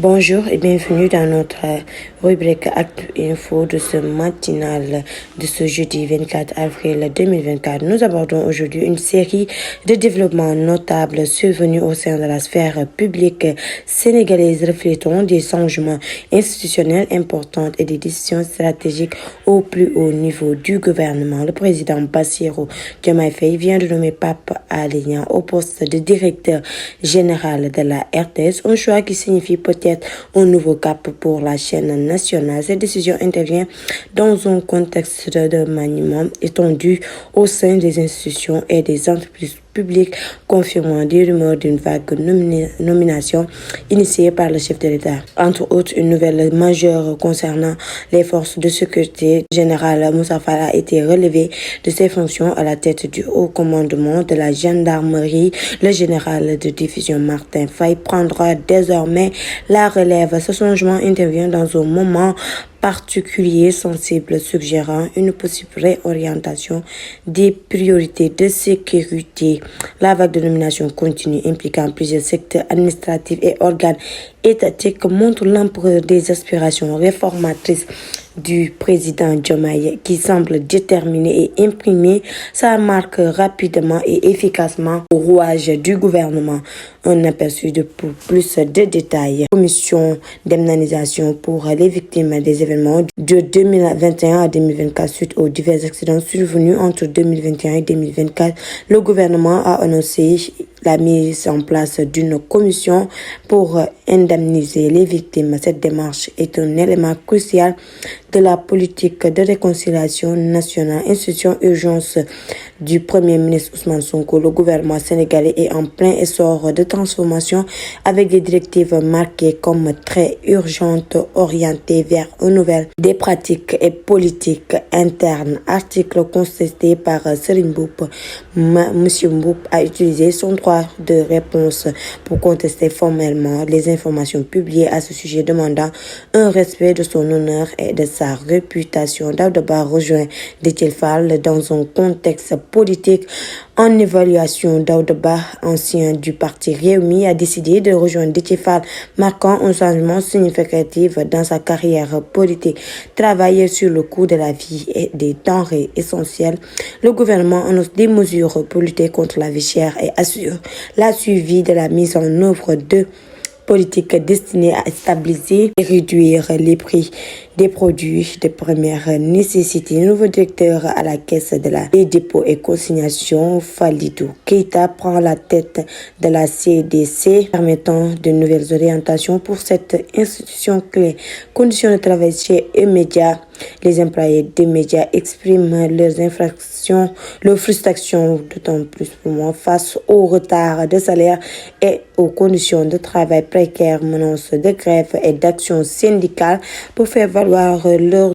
Bonjour et bienvenue dans notre rubrique Actu Info de ce matinal de ce jeudi 24 avril 2024. Nous abordons aujourd'hui une série de développements notables survenus au sein de la sphère publique sénégalaise, reflétant des changements institutionnels importants et des décisions stratégiques au plus haut niveau du gouvernement. Le président Bassirou Diomaye Faye vient de nommer Pape Alé Niang au poste de directeur général de la RTS, un choix qui signifie peut-être un nouveau cap pour la chaîne nationale. Cette décision intervient dans un contexte de maniement étendu au sein des institutions et des entreprises publiques, confirmant des rumeurs d'une vague nomination initiée par le chef de l'État. Entre autres, une nouvelle majeure concernant les forces de sécurité. Le général Moussa Fall a été relevé de ses fonctions à la tête du haut commandement de la gendarmerie. Le général de division Martin Faye prendra désormais la relève. Ce changement intervient dans un moment particulier sensible, suggérant une possible réorientation des priorités de sécurité. La vague de nomination continue impliquant plusieurs secteurs administratifs et organes étatiques montre l'ampleur des aspirations réformatrices du président Diomaye, qui semble déterminé et imprimer sa marque rapidement et efficacement au rouage du gouvernement. Un aperçu de plus de détails. Commission d'indemnisation pour les victimes des événements de 2021 à 2024 suite aux divers accidents survenus entre 2021 et 2024. Le gouvernement a annoncé la mise en place d'une commission pour indemniser les victimes. Cette démarche est un élément crucial de la politique de réconciliation nationale. Institution urgence du Premier ministre Ousmane Sonko, le gouvernement sénégalais est en plein essor de transformation avec des directives marquées comme très urgentes, orientées vers une nouvelle des pratiques et politiques internes. Article contesté par Serigne Mboup. Monsieur Mboup a utilisé son droit de réponse pour contester formellement les informations publiées à ce sujet, demandant un respect de son honneur et de sa réputation. Daouda Ba rejoint Déthié Fall dans un contexte politique en évaluation. Daouda Ba, ancien du parti Rewmi, a décidé de rejoindre Déthié Fall, marquant un changement significatif dans sa carrière politique. Travailler sur le coût de la vie et des denrées essentielles, le gouvernement annonce des mesures pour lutter contre la vie chère et assure la suivi de la mise en œuvre de politique destinée à stabiliser et réduire les prix des produits de première nécessité. Le nouveau directeur à la caisse de la dépôts et consignation, Falidou Keita, prend la tête de la CDC, permettant de nouvelles orientations pour cette institution clé. Conditions de travail chez E-Média. Les employés des médias expriment leur frustration d'autant plus pour moi face au retard de salaire et aux conditions de travail précaires, menaces de grève et d'actions syndicales pour faire valoir leur